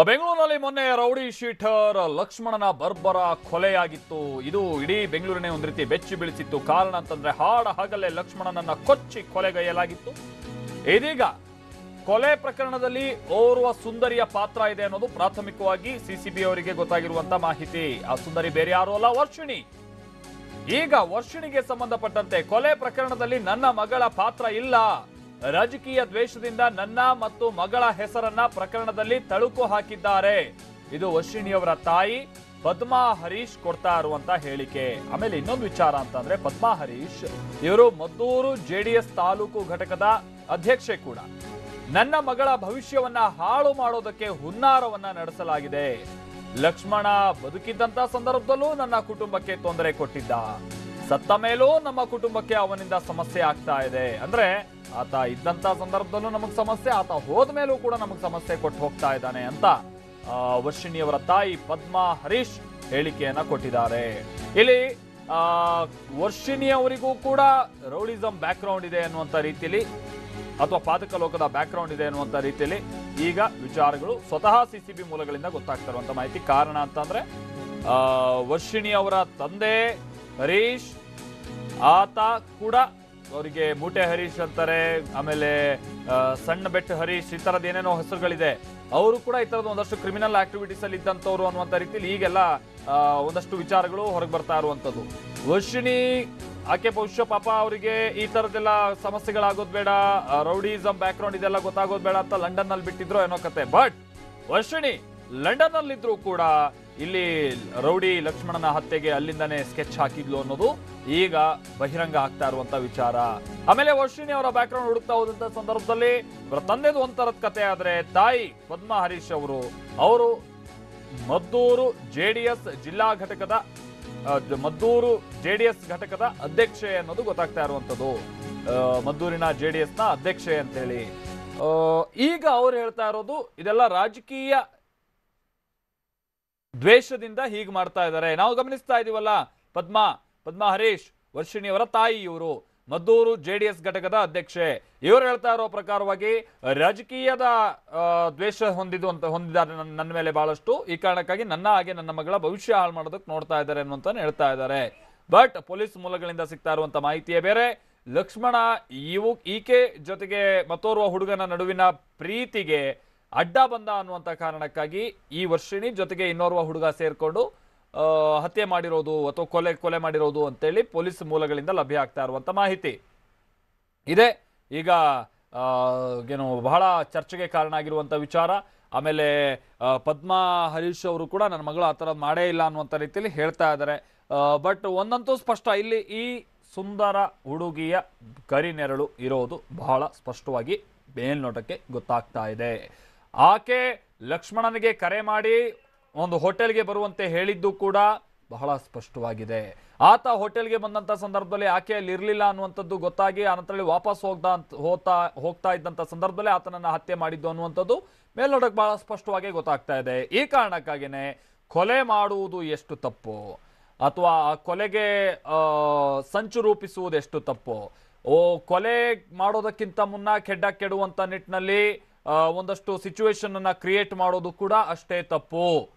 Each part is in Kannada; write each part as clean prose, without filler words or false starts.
ಬೆಂಗಳೂರಿನಲ್ಲಿ ಮೊನ್ನೆ ರೌಡಿ ಶೀಟರ್ ಲಕ್ಷ್ಮಣನ ಬರ್ಬರ ಕೊಲೆಯಾಗಿತ್ತು. ಇದು ಇಡೀ ಬೆಂಗಳೂರಿನೇ ಒಂದು ರೀತಿ ಬೆಚ್ಚಿ ಬೀಳಿಸಿತ್ತು. ಕಾರಣ ಅಂತಂದ್ರೆ ಹಾಡ ಹಗಲೇ ಲಕ್ಷ್ಮಣನನ್ನ ಕೊಚ್ಚಿ ಕೊಲೆಗೈಯಲಾಗಿತ್ತು. ಇದೀಗ ಕೊಲೆ ಪ್ರಕರಣದಲ್ಲಿ ಓರ್ವ ಸುಂದರಿಯ ಪಾತ್ರ ಇದೆ ಅನ್ನೋದು ಪ್ರಾಥಮಿಕವಾಗಿ ಸಿಸಿಬಿ ಅವರಿಗೆ ಗೊತ್ತಾಗಿರುವಂತ ಮಾಹಿತಿ. ಆ ಸುಂದರಿ ಬೇರೆ ಯಾರು ಅಲ್ಲ, ವರ್ಷಿಣಿ. ಈಗ ವರ್ಷಿಣಿಗೆ ಸಂಬಂಧಪಟ್ಟಂತೆ ಕೊಲೆ ಪ್ರಕರಣದಲ್ಲಿ ನನ್ನ ಮಗಳ ಪಾತ್ರ ಇಲ್ಲ, ರಾಜಕೀಯ ದ್ವೇಷದಿಂದ ನನ್ನ ಮತ್ತು ಮಗಳ ಹೆಸರನ್ನ ಪ್ರಕರಣದಲ್ಲಿ ತಳುಕು ಹಾಕಿದ್ದಾರೆ. ಇದು ವರ್ಷಿಣಿಯವರ ತಾಯಿ ಪದ್ಮಾ ಹರೀಶ್ ಕೊಡ್ತಾ ಇರುವಂತ ಹೇಳಿಕೆ. ಆಮೇಲೆ ಇನ್ನೊಂದು ವಿಚಾರ ಅಂತಂದ್ರೆ ಪದ್ಮಾ ಹರೀಶ್ ಇವರು ಮದ್ದೂರು ಜೆಡಿಎಸ್ ತಾಲೂಕು ಘಟಕದ ಅಧ್ಯಕ್ಷೆ ಕೂಡ. ನನ್ನ ಮಗಳ ಭವಿಷ್ಯವನ್ನ ಹಾಳು ಮಾಡೋದಕ್ಕೆ ಹುನ್ನಾರವನ್ನ ನಡೆಸಲಾಗಿದೆ. ಲಕ್ಷ್ಮಣ ಬದುಕಿದ್ದಂತ ಸಂದರ್ಭದಲ್ಲೂ ನನ್ನ ಕುಟುಂಬಕ್ಕೆ ತೊಂದರೆ ಕೊಟ್ಟಿದ್ದ, ಸತ್ತ ಮೇಲೂ ನಮ್ಮ ಕುಟುಂಬಕ್ಕೆ ಅವನಿಂದ ಸಮಸ್ಯೆ ಆಗ್ತಾ ಇದೆ. ಅಂದ್ರೆ ಆತ ಇದ್ದಂತ ಸಂದರ್ಭದಲ್ಲೂ ನಮಗ್ ಸಮಸ್ಯೆ, ಆತ ಹೋದ ಮೇಲೂ ಕೂಡ ನಮಗ್ ಸಮಸ್ಯೆ ಕೊಟ್ಟು ಹೋಗ್ತಾ ಇದ್ದಾನೆ ಅಂತ ವರ್ಷಿಣಿಯವರ ತಾಯಿ ಪದ್ಮಾ ಹರೀಶ್ ಹೇಳಿಕೆಯನ್ನ ಕೊಟ್ಟಿದ್ದಾರೆ. ಇಲ್ಲಿ ವರ್ಷಿಣಿಯವರಿಗೂ ಕೂಡ ರೌಡಿಸಂ ಬ್ಯಾಕ್ ಗ್ರೌಂಡ್ ಇದೆ ಅನ್ನುವಂತ ರೀತಿಯಲ್ಲಿ ಅಥವಾ ಪಾತಕ ಲೋಕದ ಬ್ಯಾಕ್ ಗ್ರೌಂಡ್ ಇದೆ ಅನ್ನುವಂತ ರೀತಿಯಲ್ಲಿ ಈಗ ವಿಚಾರಗಳು ಸ್ವತಃ ಸಿಸಿಬಿ ಮೂಲಗಳಿಂದ ಗೊತ್ತಾಗ್ತಾ ಇರುವಂತ ಮಾಹಿತಿ. ಕಾರಣ ಅಂತಂದ್ರೆ ವರ್ಷಿಣಿ ಅವರ ತಂದೆ ಹರೀಶ್, ಆತ ಕೂಡ ಅವರಿಗೆ ಮೂಟೆ ಹರೀಶ್ ಅಂತಾರೆ, ಆಮೇಲೆ ಸಣ್ಣ ಬೆಟ್ಟ ಹರೀಶ್, ಈ ತರದ ಏನೇನೋ ಹೆಸರುಗಳಿದೆ. ಅವರು ಕೂಡ ಈ ತರದ ಒಂದಷ್ಟು ಕ್ರಿಮಿನಲ್ ಆಕ್ಟಿವಿಟೀಸ್ ಅಲ್ಲಿ ಇದ್ದಂಥವ್ರು ಅನ್ನುವಂತ ರೀತಿಯಲ್ಲಿ ಈಗೆಲ್ಲ ಒಂದಷ್ಟು ವಿಚಾರಗಳು ಹೊರಗೆ ಬರ್ತಾ ಇರುವಂತದ್ದು. ವರ್ಷಿಣಿ ಆಕೆ ಬಹುಶಃ ಪಾಪ ಅವರಿಗೆ ಈ ತರದೆಲ್ಲ ಸಮಸ್ಯೆಗಳಾಗೋದ್ ಬೇಡ, ರೌಡಿಸಂ ಬ್ಯಾಕ್ ಗ್ರೌಂಡ್ ಇದೆಲ್ಲ ಗೊತ್ತಾಗೋದ್ ಬೇಡ ಅಂತ ಲಂಡನ್ ನಲ್ಲಿ ಬಿಟ್ಟಿದ್ರು ಏನೋ ಕತೆ. ಬಟ್ ವರ್ಷಿಣಿ ಲಂಡನ್ ನಲ್ಲಿದ್ರು ಕೂಡ ಇಲ್ಲಿ ರೌಡಿ ಲಕ್ಷ್ಮಣನ ಹತ್ಯೆಗೆ ಅಲ್ಲಿಂದಾನೇ ಸ್ಕೆಚ್ ಹಾಕಿದ್ಲು ಅನ್ನೋದು ಈಗ ಬಹಿರಂಗ ಆಗ್ತಾ ಇರುವಂತ ವಿಚಾರ. ಆಮೇಲೆ ವರ್ಷಿಣಿ ಅವರ ಬ್ಯಾಕ್ ಗ್ರೌಂಡ್ ಹುಡುಕ್ತಾ ಹೋದಂತ ಸಂದರ್ಭದಲ್ಲಿ ಅವರ ತಂದೆದು ಒಂಥರದ ಕತೆ ಆದ್ರೆ ತಾಯಿ ಪದ್ಮಾ ಹರೀಶ್ ಅವರು ಮದ್ದೂರು ಜೆಡಿಎಸ್ ಜಿಲ್ಲಾ ಘಟಕದ ಮದ್ದೂರು ಜೆಡಿಎಸ್ ಘಟಕದ ಅಧ್ಯಕ್ಷೆ ಅನ್ನೋದು ಗೊತ್ತಾಗ್ತಾ ಇರುವಂತದ್ದು. ಮದ್ದೂರಿನ ಜೆಡಿಎಸ್ ನ ಅಧ್ಯಕ್ಷೆ ಅಂತೇಳಿ ಈಗ ಅವ್ರು ಹೇಳ್ತಾ ಇರೋದು ಇದೆಲ್ಲ ರಾಜಕೀಯ ದ್ವೇಷದಿಂದ ಹೀಗೆ ಮಾಡ್ತಾ ಇದ್ದಾರೆ. ನಾವು ಗಮನಿಸ್ತಾ ಇದೀವಲ್ಲ, ಪದ್ಮಾ ಹರೀಶ್ ವರ್ಷಿಣಿಯವರ ತಾಯಿ ಇವರು ಮದ್ದೂರು ಜೆಡಿಎಸ್ ಘಟಕದ ಅಧ್ಯಕ್ಷೆ. ಇವರು ಹೇಳ್ತಾ ಇರೋ ಪ್ರಕಾರವಾಗಿ ರಾಜಕೀಯದ ದ್ವೇಷ ಹೊಂದಿದ್ದಾರೆ ನನ್ನ ಮೇಲೆ ಬಹಳಷ್ಟು. ಈ ಕಾರಣಕ್ಕಾಗಿ ನನ್ನ ಹಾಗೆ ನನ್ನ ಮಗಳ ಭವಿಷ್ಯ ಹಾಳು ಮಾಡೋದಕ್ಕೆ ನೋಡ್ತಾ ಇದ್ದಾರೆ ಅನ್ನುವಂತ ಹೇಳ್ತಾ ಇದ್ದಾರೆ. ಬಟ್ ಪೊಲೀಸ್ ಮೂಲಗಳಿಂದ ಸಿಗ್ತಾ ಇರುವಂತ ಮಾಹಿತಿಯೇ ಬೇರೆ. ಲಕ್ಷ್ಮಣ ಈಕೆ ಜೊತೆಗೆ ಮತ್ತೋರ್ವ ಹುಡುಗನ ನಡುವಿನ ಪ್ರೀತಿಗೆ ಅಡ್ಡ ಬಂದ ಅನ್ನುವಂತ ಕಾರಣಕ್ಕಾಗಿ ಈ ವರ್ಷಿಣಿ ಜೊತೆಗೆ ಇನ್ನೋರ್ವ ಹುಡುಗ ಸೇರ್ಕೊಂಡು ಹತ್ಯೆ ಮಾಡಿರೋದು ಅಥವಾ ಕೊಲೆ ಮಾಡಿರೋದು ಅಂತೇಳಿ ಪೊಲೀಸ್ ಮೂಲಗಳಿಂದ ಲಭ್ಯ ಆಗ್ತಾ ಇರುವಂತ ಮಾಹಿತಿ ಇದೆ. ಈಗ ಏನು ಬಹಳ ಚರ್ಚೆಗೆ ಕಾರಣ ಆಗಿರುವಂತ ವಿಚಾರ. ಆಮೇಲೆ ಪದ್ಮಾ ಹರೀಶ್ ಅವರು ಕೂಡ ನನ್ನ ಮಗಳು ಆ ಥರ ಮಾಡೇ ಇಲ್ಲ ಅನ್ನುವಂಥ ರೀತಿಯಲ್ಲಿ ಹೇಳ್ತಾ ಇದ್ದಾರೆ. ಬಟ್ ಒಂದಂತೂ ಸ್ಪಷ್ಟ, ಇಲ್ಲಿ ಈ ಸುಂದರ ಹುಡುಗಿಯ ಕರಿನೆರಳು ಇರೋದು ಬಹಳ ಸ್ಪಷ್ಟವಾಗಿ ಮೇಲ್ನೋಟಕ್ಕೆ ಗೊತ್ತಾಗ್ತಾ ಇದೆ. ಆಕೆ ಲಕ್ಷ್ಮಣನಿಗೆ ಕರೆ ಮಾಡಿ ಒಂದು ಹೋಟೆಲ್ಗೆ ಬರುವಂತೆ ಹೇಳಿದ್ದು ಕೂಡ ಬಹಳ ಸ್ಪಷ್ಟವಾಗಿದೆ. ಆತ ಹೋಟೆಲ್ಗೆ ಬಂದಂತ ಸಂದರ್ಭದಲ್ಲಿ ಆಕೆ ಅಲ್ಲಿ ಇರಲಿಲ್ಲ ಅನ್ನುವಂಥದ್ದು ಗೊತ್ತಾಗಿ ಆನಂತರ ವಾಪಸ್ ಹೋಗ್ತಾ ಇದ್ದಂತ ಸಂದರ್ಭದಲ್ಲಿ ಆತನನ್ನ ಹತ್ಯೆ ಮಾಡಿದ್ದು ಅನ್ನುವಂಥದ್ದು ಮೇಲ್ನೋಟಕ್ಕೆ ಬಹಳ ಸ್ಪಷ್ಟವಾಗಿ ಗೊತ್ತಾಗ್ತಾ ಇದೆ. ಈ ಕಾರಣಕ್ಕಾಗಿನೇ ಕೊಲೆ ಮಾಡುವುದು ಎಷ್ಟು ತಪ್ಪು ಅಥವಾ ಕೊಲೆಗೆ ಸಂಚು ರೂಪಿಸುವುದು ಎಷ್ಟು ತಪ್ಪು, ಕೊಲೆ ಮಾಡೋದಕ್ಕಿಂತ ಮುನ್ನ ಕೆಡುವಂತ ನಿಟ್ಟಿನಲ್ಲಿ ಒಂದಷ್ಟು ಸಿಚುವೇಶನ್ ಅನ್ನ ಕ್ರಿಯೇಟ್ ಮಾಡೋದು ಕೂಡ ಅಷ್ಟೇ ತಪ್ಪು.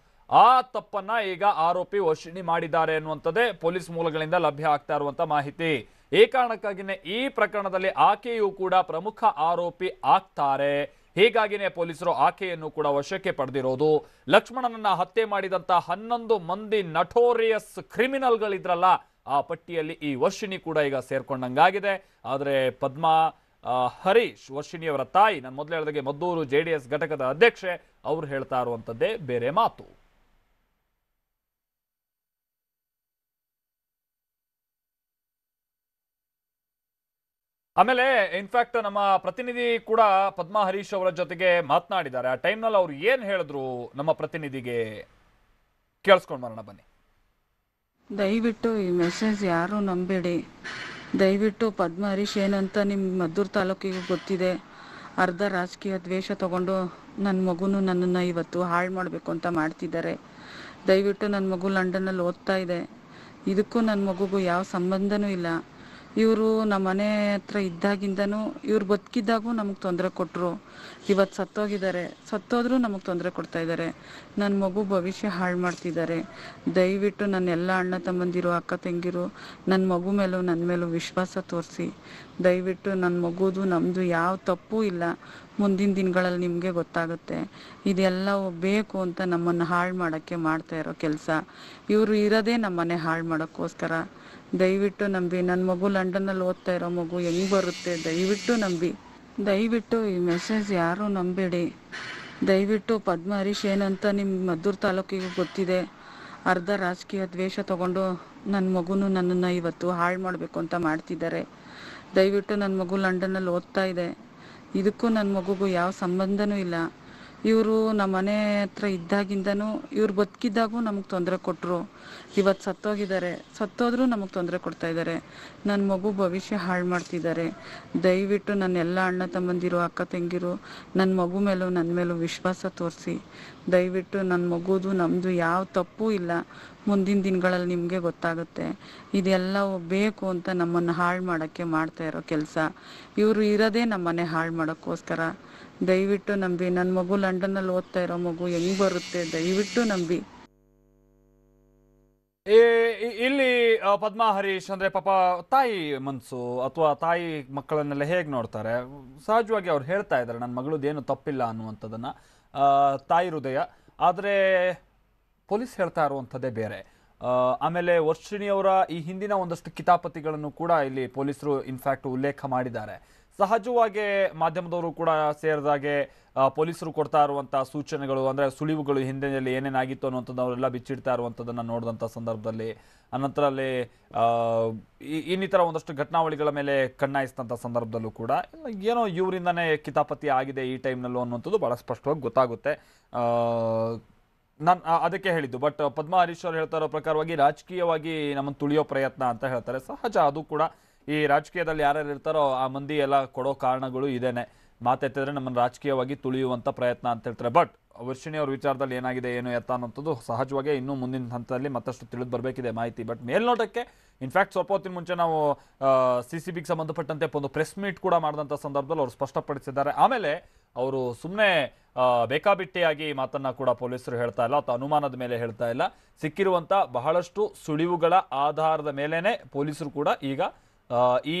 ಆ ತಪ್ಪನ್ನ ಈಗ ಆರೋಪಿ ವರ್ಷಿಣಿ ಮಾಡಿದ್ದಾರೆ ಅನ್ನುವಂಥದ್ದೇ ಪೊಲೀಸ್ ಮೂಲಗಳಿಂದ ಲಭ್ಯ ಆಗ್ತಾ ಇರುವಂತ ಮಾಹಿತಿ. ಈ ಕಾರಣಕ್ಕಾಗಿನೇ ಈ ಪ್ರಕರಣದಲ್ಲಿ ಆಕೆಯೂ ಕೂಡ ಪ್ರಮುಖ ಆರೋಪಿ ಆಗ್ತಾರೆ. ಹೀಗಾಗಿನೇ ಪೊಲೀಸರು ಆಕೆಯನ್ನು ಕೂಡ ವಶಕ್ಕೆ ಪಡೆದಿರೋದು. ಲಕ್ಷ್ಮಣನನ್ನ ಹತ್ಯೆ ಮಾಡಿದಂತ 11 ಮಂದಿ ನಟೋರಿಯಸ್ ಕ್ರಿಮಿನಲ್ಗಳಿದ್ರಲ್ಲ, ಆ ಪಟ್ಟಿಯಲ್ಲಿ ಈ ವರ್ಷಿಣಿ ಕೂಡ ಈಗ ಸೇರ್ಕೊಂಡಂಗಾಗಿದೆ. ಆದರೆ ಪದ್ಮಾ ಹರೀಶ್ ವರ್ಷಿಣಿಯವರ ತಾಯಿ, ನಾನು ಮೊದಲು ಹೇಳಿದಾಗೆ ಮದ್ದೂರು ಜೆಡಿಎಸ್ ಘಟಕದ ಅಧ್ಯಕ್ಷೆ, ಅವ್ರು ಹೇಳ್ತಾ ಇರುವಂತದ್ದೇ ಬೇರೆ ಮಾತು. ಆಮೇಲೆ ಇನ್ಫ್ಯಾಕ್ಟ್ ನಮ್ಮ ಪ್ರತಿನಿಧಿ ಕೂಡ ಪದ್ಮಾ ಹರೀಶ್ ಅವರ ಜೊತೆಗೆ ಮಾತನಾಡಿದ್ದಾರೆ. ಆ ಟೈಮ್ನಲ್ಲಿ ಅವ್ರು ಏನ್ ಹೇಳಿದ್ರು ನಮ್ಮ ಪ್ರತಿನಿಧಿಗೆ ಕೇಳಿಸ್ಕೊಂಡು ಬರೋಣ ಬನ್ನಿ. ದಯವಿಟ್ಟು ಈ ಮೆಸೇಜ್ ಯಾರು ನಂಬೇಡಿ. ದಯವಿಟ್ಟು ಪದ್ಮಾ ಹರೀಶ್ ಏನಂತ ನಿಮ್ಮ ಮದ್ದೂರು ತಾಲೂಕಿಗೆ ಗೊತ್ತಿದೆ. ಅರ್ಧ ರಾಜಕೀಯ ದ್ವೇಷ ತಗೊಂಡು ನನ್ನ ಮಗುನು ನನ್ನನ್ನು ಇವತ್ತು ಹಾಳು ಮಾಡಬೇಕು ಅಂತ ಮಾಡ್ತಿದ್ದಾರೆ. ದಯವಿಟ್ಟು ನನ್ನ ಮಗು ಲಂಡನ್ನಲ್ಲಿ ಓದ್ತಾ ಇದೆ. ಇದಕ್ಕೂ ನನ್ನ ಮಗುಗೂ ಯಾವ ಸಂಬಂಧನೂ ಇಲ್ಲ. ಇವರು ನಮ್ಮ ಮನೆ ಹತ್ರ ಇದ್ದಾಗಿಂದನೂ ಇವ್ರು ಬದುಕಿದ್ದಾಗೂ ನಮಗೆ ತೊಂದರೆ ಕೊಟ್ಟರು. ಇವತ್ತು ಸತ್ತೋದ್ರೂ ನಮಗೆ ತೊಂದರೆ ಕೊಡ್ತಾ ಇದ್ದಾರೆ. ನನ್ನ ಮಗು ಭವಿಷ್ಯ ಹಾಳು ಮಾಡ್ತಿದ್ದಾರೆ. ದಯವಿಟ್ಟು ನನ್ನ ಎಲ್ಲ ಅಣ್ಣ ತಮ್ಮಂದಿರು, ಅಕ್ಕ ತಂಗಿರು ನನ್ನ ಮಗು ಮೇಲೂ ನನ್ನ ಮೇಲೂ ವಿಶ್ವಾಸ ತೋರಿಸಿ. ದಯವಿಟ್ಟು ನನ್ನ ಮಗುದು ನಮ್ಮದು ಯಾವ ತಪ್ಪೂ ಇಲ್ಲ. ಮುಂದಿನ ದಿನಗಳಲ್ಲಿ ನಿಮಗೆ ಗೊತ್ತಾಗುತ್ತೆ. ಇದೆಲ್ಲ ಬೇಕು ಅಂತ ನಮ್ಮನ್ನು ಹಾಳು ಮಾಡೋಕ್ಕೆ ಮಾಡ್ತಾ ಇರೋ ಕೆಲಸ. ಇವರು ಇರೋದೇ ನಮ್ಮ ಮನೆ ಹಾಳು ಮಾಡೋಕ್ಕೋಸ್ಕರ. ದಯವಿಟ್ಟು ನಂಬಿ. ನನ್ನ ಮಗು ಲಂಡನ್ನಲ್ಲಿ ಓದ್ತಾ ಇರೋ ಮಗು ಹೆಂಗೆ ಬರುತ್ತೆ, ದಯವಿಟ್ಟು ನಂಬಿ. ದಯವಿಟ್ಟು ಈ ಮೆಸೇಜ್ ಯಾರೂ ನಂಬೇಡಿ. ದಯವಿಟ್ಟು ಪದ್ಮ ಹರೀಶ್ ಏನಂತ ನಿಮ್ಮ ಮದ್ದೂರು ತಾಲೂಕಿಗೆ ಗೊತ್ತಿದೆ. ಅರ್ಧ ರಾಜಕೀಯ ದ್ವೇಷ ತಗೊಂಡು ನನ್ನ ಮಗುನು ನನ್ನನ್ನು ಇವತ್ತು ಹಾಳು ಮಾಡಬೇಕು ಅಂತ ಮಾಡ್ತಿದ್ದಾರೆ. ದಯವಿಟ್ಟು ನನ್ನ ಮಗು ಲಂಡನ್ನಲ್ಲಿ ಓದ್ತಾ ಇದೆ. ಇದಕ್ಕೂ ನನ್ನ ಮಗುಗೂ ಯಾವ ಸಂಬಂಧನೂ ಇಲ್ಲ. ಇವರು ನಮ್ಮ ಮನೆ ಹತ್ರ ಇದ್ದಾಗಿಂದನೂ ಇವ್ರು ಬದುಕಿದ್ದಾಗೂ ನಮಗೆ ತೊಂದರೆ ಕೊಟ್ಟರು. ಇವತ್ತು ಸತ್ತೋದ್ರೂ ನಮಗೆ ತೊಂದರೆ ಕೊಡ್ತಾ ಇದ್ದಾರೆ. ನನ್ನ ಮಗು ಭವಿಷ್ಯ ಹಾಳು ಮಾಡ್ತಿದ್ದಾರೆ. ದಯವಿಟ್ಟು ನನ್ನ ಎಲ್ಲ ಅಣ್ಣ ತಮ್ಮಂದಿರು, ಅಕ್ಕ ತಂಗಿರು ನನ್ನ ಮಗು ಮೇಲೂ ನನ್ನ ಮೇಲೂ ವಿಶ್ವಾಸ ತೋರಿಸಿ. ದಯವಿಟ್ಟು ನನ್ನ ಮಗುದು ನಮ್ಮದು ಯಾವ ತಪ್ಪೂ ಇಲ್ಲ. ಮುಂದಿನ ದಿನಗಳಲ್ಲಿ ನಿಮಗೆ ಗೊತ್ತಾಗುತ್ತೆ. ಇದೆಲ್ಲ ಬೇಕು ಅಂತ ನಮ್ಮನ್ನು ಹಾಳು ಮಾಡೋಕ್ಕೆ ಮಾಡ್ತಾ ಇರೋ ಕೆಲಸ. ಇವರು ಇರೋದೇ ನಮ್ಮ ಮನೆ ಹಾಳು ಮಾಡೋಕ್ಕೋಸ್ಕರ. ದಯವಿಟ್ಟು ನಂಬಿ. ನನ್ನ ಮಗು ಲಂಡನ್ನಲ್ಲಿ ಓದ್ತಾ ಇರೋ ಮಗು ಹೆಂಗೆ ಬರುತ್ತೆ, ದಯವಿಟ್ಟು ನಂಬಿ. ಇಲ್ಲಿ ಪದ್ಮಾ ಹರೀಶ್ ಅಂದ್ರೆ ಪಾಪ ತಾಯಿ ಮನ್ಸು ಅಥವಾ ತಾಯಿ ಮಕ್ಕಳನ್ನೆಲ್ಲ ಹೇಗೆ ನೋಡ್ತಾರೆ. ಸಹಜವಾಗಿ ಅವ್ರು ಹೇಳ್ತಾ ಇದ್ದಾರೆ ನನ್ನ ಮಗಳದ್ದೇನು ತಪ್ಪಿಲ್ಲ ಅನ್ನುವಂಥದ್ದನ್ನ, ತಾಯಿ ಹೃದಯ. ಆದರೆ ಪೊಲೀಸ್ ಹೇಳ್ತಾ ಇರುವಂಥದ್ದೇ ಬೇರೆ. ಆಮೇಲೆ ವರ್ಷಿಣಿಯವರ ಈ ಹಿಂದಿನ ಒಂದಷ್ಟು ಕಿತಾಪತಿಗಳನ್ನು ಕೂಡ ಇಲ್ಲಿ ಪೊಲೀಸರು ಇನ್ಫ್ಯಾಕ್ಟ್ ಉಲ್ಲೇಖ ಮಾಡಿದ್ದಾರೆ. ಸಹಜವಾಗಿ ಮಾಧ್ಯಮದವರು ಕೂಡ ಸೇರಿದಾಗೆ ಪೊಲೀಸರು ಕೊಡ್ತಾ ಇರುವಂಥ ಸೂಚನೆಗಳು ಅಂದರೆ ಸುಳಿವುಗಳು ಹಿಂದಿನಲ್ಲಿ ಏನೇನಾಗಿತ್ತು ಅನ್ನುವಂಥದ್ದು ಅವರೆಲ್ಲ ಬಿಚ್ಚಿಡ್ತಾ ಇರುವಂಥದ್ದನ್ನು ನೋಡಿದಂಥ ಸಂದರ್ಭದಲ್ಲಿ, ಅನಂತರ ಅಲ್ಲಿ ಇನ್ನಿತರ ಒಂದಷ್ಟು ಘಟನಾವಳಿಗಳ ಮೇಲೆ ಕಣ್ಣಾಯಿಸಿದಂಥ ಸಂದರ್ಭದಲ್ಲೂ ಕೂಡ ಏನೋ ಇವರಿಂದನೇ ಕಿತಾಪತಿ ಆಗಿದೆ ಈ ಟೈಮ್ನಲ್ಲೂ ಅನ್ನುವಂಥದ್ದು ಭಾಳ ಸ್ಪಷ್ಟವಾಗಿ ಗೊತ್ತಾಗುತ್ತೆ. ನಾನು ಅದಕ್ಕೆ ಹೇಳಿದ್ದು. ಬಟ್ ಪದ್ಮಾ ಹರೀಶ್ ಅವರು ಹೇಳ್ತಾ ಇರೋ ಪ್ರಕಾರವಾಗಿ ರಾಜಕೀಯವಾಗಿ ನಮ್ಮನ್ನು ತುಳಿಯೋ ಪ್ರಯತ್ನ ಅಂತ ಹೇಳ್ತಾರೆ. ಸಹಜ, ಅದು ಕೂಡ ಈ ರಾಜಕೀಯದಲ್ಲಿ ಯಾರ್ಯಾರು ಇರ್ತಾರೋ ಆ ಮಂದಿ ಎಲ್ಲ ಕೊಡೋ ಕಾರಣಗಳು ಇದೇನೆ. ಮಾತೆತ್ತಿದ್ರೆ ನಮ್ಮನ್ನು ರಾಜಕೀಯವಾಗಿ ತುಳಿಯುವಂಥ ಪ್ರಯತ್ನ ಅಂತ ಹೇಳ್ತಾರೆ. ಬಟ್ ವರ್ಷಿಣಿ ಅವ್ರ ವಿಚಾರದಲ್ಲಿ ಏನಾಗಿದೆ ಏನು ಎತ್ತ ಅನ್ನೋಂಥದ್ದು ಸಹಜವಾಗಿ ಇನ್ನೂ ಮುಂದಿನ ಹಂತದಲ್ಲಿ ಮತ್ತಷ್ಟು ತಿಳಿದು ಬರಬೇಕಿದೆ ಮಾಹಿತಿ. ಬಟ್ ಮೇಲ್ನೋಟಕ್ಕೆ ಇನ್ಫ್ಯಾಕ್ಟ್ ಸ್ವಲ್ಪ ಹೊತ್ತಿನ ಮುಂಚೆ ನಾವು CCBಗೆ ಸಂಬಂಧಪಟ್ಟಂತೆ ಒಂದು ಪ್ರೆಸ್ ಮೀಟ್ ಕೂಡ ಮಾಡಿದಂಥ ಸಂದರ್ಭದಲ್ಲಿ ಅವರು ಸ್ಪಷ್ಟಪಡಿಸಿದ್ದಾರೆ. ಆಮೇಲೆ ಅವರು ಸುಮ್ಮನೆ ಬೇಕಾಬಿಟ್ಟಿಯಾಗಿ ಮಾತನ್ನ ಕೂಡ ಪೊಲೀಸರು ಹೇಳ್ತಾ ಇಲ್ಲ ಅಥವಾ ಅನುಮಾನದ ಮೇಲೆ ಹೇಳ್ತಾ ಇಲ್ಲ. ಸಿಕ್ಕಿರುವಂಥ ಬಹಳಷ್ಟು ಸುಳಿವುಗಳ ಆಧಾರದ ಮೇಲೇನೆ ಪೊಲೀಸರು ಕೂಡ ಈಗ ಈ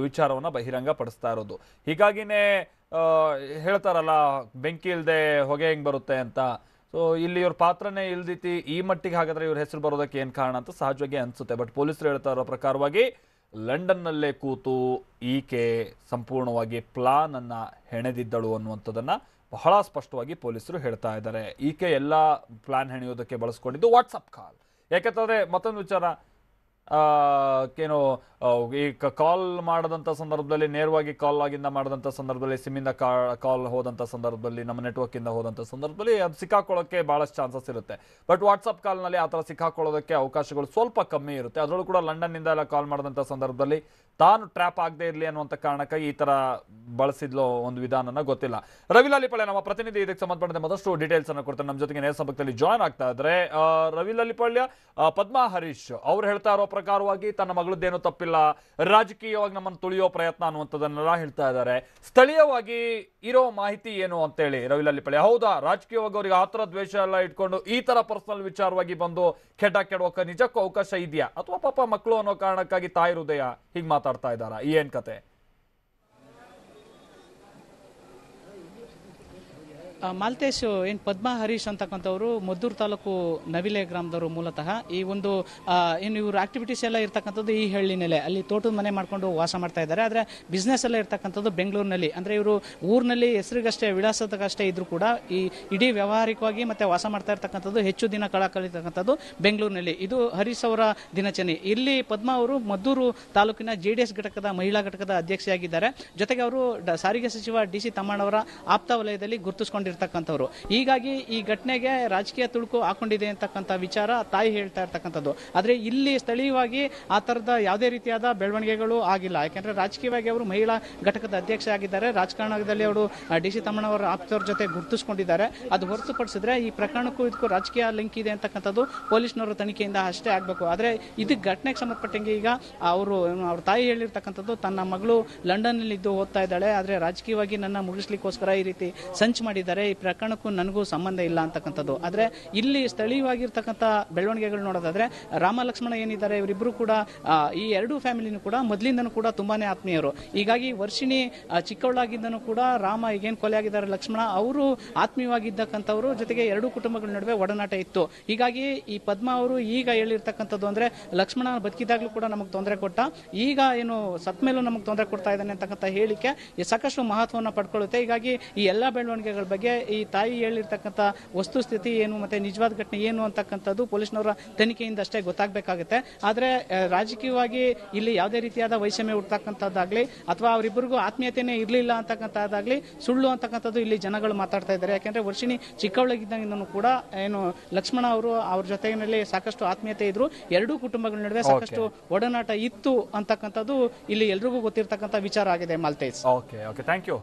ವಿಚಾರವನ್ನು ಬಹಿರಂಗ ಪಡಿಸ್ತಾ ಇರೋದು. ಹೀಗಾಗಿನೇ ಹೇಳ್ತಾರಲ್ಲ, ಬೆಂಕಿ ಇಲ್ಲದೆ ಹೊಗೆ ಹೆಂಗೆ ಬರುತ್ತೆ ಅಂತ. ಸೊ ಇಲ್ಲಿ ಇವ್ರ ಪಾತ್ರನೇ ಇಲ್ದಿತಿ ಈ ಮಟ್ಟಿಗೆ ಹಾಗಾದ್ರೆ ಇವ್ರ ಹೆಸರು ಬರೋದಕ್ಕೆ ಏನು ಕಾರಣ ಅಂತ ಸಹಜವಾಗಿ ಅನಿಸುತ್ತೆ. ಬಟ್ ಪೊಲೀಸರು ಹೇಳ್ತಾ ಇರೋ ಪ್ರಕಾರವಾಗಿ ಲಂಡನ್ನಲ್ಲೇ ಕೂತು ಈಕೆ ಸಂಪೂರ್ಣವಾಗಿ ಪ್ಲಾನ್ ಅನ್ನ ಹೆಣೆದಿದ್ದಳು ಅನ್ನುವಂಥದ್ದನ್ನ ಬಹಳ ಸ್ಪಷ್ಟವಾಗಿ ಪೊಲೀಸರು ಹೇಳ್ತಾ ಇದ್ದಾರೆ. ಈಕೆ ಎಲ್ಲ ಪ್ಲಾನ್ ಹೆಣೆಯೋದಕ್ಕೆ ಬಳಸ್ಕೊಂಡಿದ್ದು ವಾಟ್ಸಪ್ ಕಾಲ್. ಯಾಕೆಂತಂದ್ರೆ ಮತ್ತೊಂದು ವಿಚಾರ, ಏನು ಈ ಕಾಲ್ ಮಾಡದಂಥ ಸಂದರ್ಭದಲ್ಲಿ, ನೇರವಾಗಿ ಕಾಲ್ ಆಗಿಂದ ಮಾಡಿದಂಥ ಸಂದರ್ಭದಲ್ಲಿ, ಸಿಮ್ಮಿಂದ ಕಾಲ್ ಹೋದಂಥ ಸಂದರ್ಭದಲ್ಲಿ, ನಮ್ಮ ನೆಟ್ವರ್ಕಿಂದ ಹೋದಂಥ ಸಂದರ್ಭದಲ್ಲಿ ಅದು ಸಿಕ್ಕಾಕೊಳ್ಳೋಕ್ಕೆ ಭಾಳಷ್ಟು ಚಾನ್ಸಸ್ ಇರುತ್ತೆ. ಬಟ್ ವಾಟ್ಸಪ್ ಕಾಲ್ನಲ್ಲಿ ಆ ಥರ ಸಿಕ್ಕಾಕೊಳ್ಳೋದಕ್ಕೆ ಅವಕಾಶಗಳು ಸ್ವಲ್ಪ ಕಮ್ಮಿ ಇರುತ್ತೆ. ಅದರಲ್ಲೂ ಕೂಡ ಲಂಡನ್ನಿಂದ ಎಲ್ಲ ಕಾಲ್ ಮಾಡಿದಂಥ ಸಂದರ್ಭದಲ್ಲಿ ತಾನು ಟ್ರ್ಯಾಪ್ ಆಗದೆ ಇರಲಿ ಅನ್ನುವಂಥ ಕಾರಣಕ್ಕಾಗಿ ಈ ಥರ ಬಳಸಿದ್ಲೋ ಒಂದು ವಿಧಾನನ ಗೊತ್ತಿಲ್ಲ. ರವಿ ಲಲಿಪಳ್ಳಿ ನಮ್ಮ ಪ್ರತಿನಿಧಿ ಇದಕ್ಕೆ ಸಂಬಂಧಪಟ್ಟಂತೆ ಮತ್ತಷ್ಟು ಡೀಟೇಲ್ಸ್ ಅನ್ನು ಕೊಡ್ತಾರೆ. ನಮ್ಮ ಜೊತೆಗೆ ನೇರ ಸಂಪರ್ಕದಲ್ಲಿ ಜಾಯ್ನ್ ಆಗ್ತಾ ಇದ್ದಾರೆ ರವಿ ಲಲಿಪಳ್ಳಿ. ಪದ್ಮಾ ಹರೀಶ್ ಅವ್ರು ಹೇಳ್ತಾ ಇರೋ ಪ್ರಕಾರವಾಗಿ ತನ್ನ ಮಗಳದ್ದೇನು ತಪ್ಪಿಲ್ಲ, ರಾಜಕೀಯವಾಗಿ ನಮ್ಮನ್ನು ತುಳಿಯೋ ಪ್ರಯತ್ನ ಅನ್ನುವಂಥದ್ದನ್ನೆಲ್ಲ ಹೇಳ್ತಾ ಇದ್ದಾರೆ. ಸ್ಥಳೀಯವಾಗಿ ಇರೋ ಮಾಹಿತಿ ಏನು ಅಂತೇಳಿ ರವಿ ಲಲಿಪಳ್ಳಿ, ಹೌದಾ ರಾಜಕೀಯವಾಗಿ ಅವ್ರಿಗೆ ಆ ಥರ ದ್ವೇಷ ಎಲ್ಲ ಇಟ್ಕೊಂಡು ಈ ತರ ಪರ್ಸನಲ್ ವಿಚಾರವಾಗಿ ಬಂದು ಕೆಡೋಕೆ ನಿಜಕ್ಕೂ ಅವಕಾಶ ಇದೆಯಾ, ಅಥವಾ ಪಾಪ ಮಕ್ಕಳು ಅನ್ನೋ ಕಾರಣಕ್ಕಾಗಿ ತಾಯಿ ಹೃದಯ ಹೀಗೆ ಮಾತಾಡ್ತಾ ಇದ್ದಾರಾ, ಈ ಏನ್ ಕತೆ? ಮಾಲ್ತೇಶ್, ಏನು ಪದ್ಮಾ ಹರೀಶ್ ಅಂತಕ್ಕಂಥವ್ರು ಮದ್ದೂರು ತಾಲೂಕು ನವಿಲೆ ಗ್ರಾಮದವರು ಮೂಲತಃ. ಈ ಒಂದು ಏನು ಇವರು ಆಕ್ಟಿವಿಟೀಸ್ ಎಲ್ಲ ಇರ್ತಕ್ಕಂಥದ್ದು ಈ ಹಳ್ಳಿನಲ್ಲೇ, ಅಲ್ಲಿ ತೋಟದ ಮನೆ ಮಾಡ್ಕೊಂಡು ವಾಸ ಮಾಡ್ತಾ ಇದ್ದಾರೆ. ಆದರೆ ಬಿಸ್ನೆಸ್ ಎಲ್ಲ ಇರ್ತಕ್ಕಂಥದ್ದು ಬೆಂಗಳೂರಿನಲ್ಲಿ. ಅಂದರೆ ಇವರು ಊರಿನಲ್ಲಿ ಹೆಸರಿಗಷ್ಟೇ, ವಿಳಾಸದಕ್ಕಷ್ಟೇ ಇದ್ರು ಕೂಡ ಈ ಇಡೀ ವ್ಯಾವಹಾರಿಕವಾಗಿ ಮತ್ತೆ ವಾಸ ಮಾಡ್ತಾ ಇರ್ತಕ್ಕಂಥದ್ದು, ಹೆಚ್ಚು ದಿನ ಕಳೀತಕ್ಕಂಥದ್ದು ಬೆಂಗಳೂರಿನಲ್ಲಿ. ಇದು ಹರೀಶ್ ಅವರ ದಿನಚರಿ. ಇಲ್ಲಿ ಪದ್ಮಾ ಅವರು ಮದ್ದೂರು ತಾಲೂಕಿನ JDS ಘಟಕದ ಮಹಿಳಾ ಘಟಕದ ಅಧ್ಯಕ್ಷೆಯಾಗಿದ್ದಾರೆ. ಜೊತೆಗೆ ಅವರು ಸಾರಿಗೆ ಸಚಿವ DC ತಮ್ಮಣ್ಣವರ ಆಪ್ತ ವಲಯದಲ್ಲಿ ಗುರುತಿಸಿಕೊಂಡಿದ್ದಾರೆ. ಮಾಡ್ಕೊಂಡಿರ್ತಕ್ಕಂಥವ್ರು. ಹೀಗಾಗಿ ಈ ಘಟನೆಗೆ ರಾಜಕೀಯ ತುಳುಕು ಹಾಕೊಂಡಿದೆ ಅಂತಕ್ಕಂಥ ವಿಚಾರ ತಾಯಿ ಹೇಳ್ತಾ ಇರ್ತಕ್ಕಂಥದ್ದು. ಆದ್ರೆ ಇಲ್ಲಿ ಸ್ಥಳೀಯವಾಗಿ ಆ ತರದ ಯಾವುದೇ ರೀತಿಯಾದ ಬೆಳವಣಿಗೆಗಳು ಆಗಿಲ್ಲ. ಯಾಕಂದ್ರೆ ರಾಜಕೀಯವಾಗಿ ಅವರು ಮಹಿಳಾ ಘಟಕದ ಅಧ್ಯಕ್ಷೆ ಆಗಿದ್ದಾರೆ. ರಾಜಕಾರಣದಲ್ಲಿ ಅವರು ಡಿ.ಸಿ. ತಮ್ಮಣ್ಣವರ ಆಪ್ತವ್ರ ಜೊತೆ ಗುರುತಿಸಿಕೊಂಡಿದ್ದಾರೆ. ಅದು ಹೊರತುಪಡಿಸಿದ್ರೆ ಈ ಪ್ರಕರಣಕ್ಕೂ ಇದಕ್ಕೂ ರಾಜಕೀಯ ಲಿಂಕ್ ಇದೆ ಅಂತಕ್ಕಂಥದ್ದು ಪೊಲೀಸ್ನವರ ತನಿಖೆಯಿಂದ ಅಷ್ಟೇ ಆಗಬೇಕು. ಆದ್ರೆ ಇದು ಘಟನೆಗೆ ಸಂಬಂಧಪಟ್ಟಂಗೆ ಈಗ ಅವ್ರ ತಾಯಿ ಹೇಳಿರ್ತಕ್ಕಂಥದ್ದು, ತನ್ನ ಮಗಳು ಲಂಡನ್ ನಲ್ಲಿ ಇದ್ದು ಓದ್ತಾ ಇದ್ದಾಳೆ, ಆದ್ರೆ ರಾಜಕೀಯವಾಗಿ ನನ್ನ ಮುಗಿಸ್ಲಿಕ್ಕೋಸ್ಕರ ಈ ರೀತಿ ಸಂಚು ಮಾಡಿದ್ದಾರೆ, ಈ ಪ್ರಕರಣಕ್ಕೂ ನನಗೂ ಸಂಬಂಧ ಇಲ್ಲ ಅಂತಕ್ಕಂಥದ್ದು. ಆದ್ರೆ ಇಲ್ಲಿ ಸ್ಥಳೀಯವಾಗಿರ್ತಕ್ಕಂಥ ಬೆಳವಣಿಗೆಗಳು ನೋಡೋದಾದ್ರೆ ರಾಮ ಲಕ್ಷ್ಮಣ ಏನಿದ್ದಾರೆ ಇವರಿಬ್ರು ಕೂಡ ಈ ಎರಡೂ ಫ್ಯಾಮಿಲಿನೂ ಕೂಡ ಮೊದಲಿಂದನೂ ಕೂಡ ತುಂಬಾನೇ ಆತ್ಮೀಯರು. ಹೀಗಾಗಿ ವರ್ಷಿಣಿ ಚಿಕ್ಕವಳಾಗಿದ್ದನು ಕೂಡ ರಾಮ ಈಗೇನು ಕೊಲೆ ಆಗಿದ್ದಾರೆ ಲಕ್ಷ್ಮಣ ಅವರು ಆತ್ಮೀಯವಾಗಿದ್ದಕ್ಕಂಥವ್ರು, ಜೊತೆಗೆ ಎರಡೂ ಕುಟುಂಬಗಳ ನಡುವೆ ಒಡನಾಟ ಇತ್ತು. ಹೀಗಾಗಿ ಈ ಪದ್ಮ ಅವರು ಈಗ ಹೇಳಿರ್ತಕ್ಕಂಥದ್ದು ಅಂದ್ರೆ ಲಕ್ಷ್ಮಣ ಬದುಕಿದಾಗ್ಲೂ ಕೂಡ ನಮಗೆ ತೊಂದರೆ ಕೊಟ್ಟ, ಈಗ ಏನು ಸತ್ ಮೇಲೂ ನಮಗೆ ತೊಂದರೆ ಕೊಡ್ತಾ ಇದ್ದಾನೆ ಅಂತಕ್ಕಂಥ ಹೇಳಿಕೆ ಸಾಕಷ್ಟು ಮಹತ್ವವನ್ನು ಪಡ್ಕೊಳ್ಳುತ್ತೆ. ಹೀಗಾಗಿ ಈ ಎಲ್ಲಾ ಬೆಳವಣಿಗೆಗಳ ಬಗ್ಗೆ ಈ ತಾಯಿ ಹೇಳಿರ್ತಕ್ಕಂಥ ವಸ್ತುಸ್ಥಿತಿ ಏನು ಮತ್ತೆ ನಿಜವಾದ ಘಟನೆ ಏನು ಅಂತಕ್ಕಂಥದ್ದು ಪೊಲೀಸ್ನವರ ತನಿಖೆಯಿಂದ ಅಷ್ಟೇ ಗೊತ್ತಾಗಬೇಕಾಗುತ್ತೆ. ಆದ್ರೆ ರಾಜಕೀಯವಾಗಿ ಇಲ್ಲಿ ಯಾವುದೇ ರೀತಿಯಾದ ವೈಷಮ್ಯ ಹುಡ್ತಕ್ಕಂಥದ್ದಾಗ್ಲಿ ಅಥವಾ ಅವರಿಬ್ಬರಿಗೂ ಆತ್ಮೀಯತೆನೇ ಇರಲಿಲ್ಲ ಅಂತಕ್ಕಂಥದ್ದಾಗ್ಲಿ ಸುಳ್ಳು ಅಂತಕ್ಕಂಥದ್ದು ಇಲ್ಲಿ ಜನಗಳು ಮಾತಾಡ್ತಾ ಇದ್ದಾರೆ. ಯಾಕಂದ್ರೆ ವರ್ಷಿಣಿ ಚಿಕ್ಕವಳಾಗಿದ್ದಂಗಿಂದನೂ ಕೂಡ ಏನು ಲಕ್ಷ್ಮಣ ಅವರು ಅವ್ರ ಜೊತೆಯಲ್ಲಿ ಸಾಕಷ್ಟು ಆತ್ಮೀಯತೆ ಇದ್ರು, ಎರಡೂ ಕುಟುಂಬಗಳ ನಡುವೆ ಸಾಕಷ್ಟು ಒಡನಾಟ ಇತ್ತು ಅಂತಕ್ಕಂಥದ್ದು ಇಲ್ಲಿ ಎಲ್ರಿಗೂ ಗೊತ್ತಿರ್ತಕ್ಕಂಥ ವಿಚಾರ ಆಗಿದೆ. ಮಾಲ್ತೇಜ್. Okay, thank you.